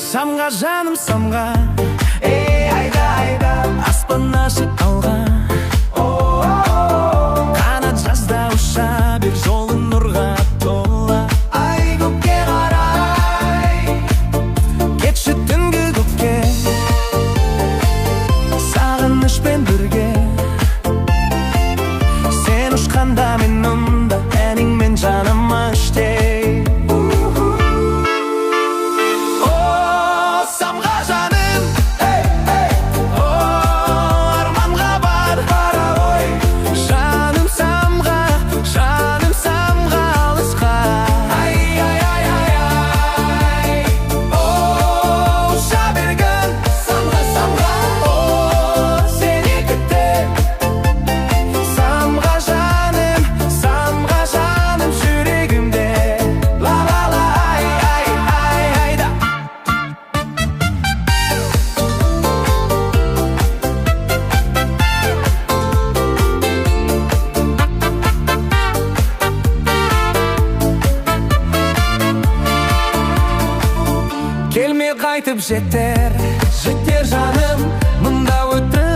Самға жаным самға, ей айда айда, аспан ашық алға. Қанат жазда ұша бер, жолың нұрға тола. Ай көкке қарай, кетші түнгі көкке, сағынышпен бірге. Сен ұшқанда мен мұнда, әніңмен жаным іштей. Келмей қайтып жетер жаным, мұнда өтір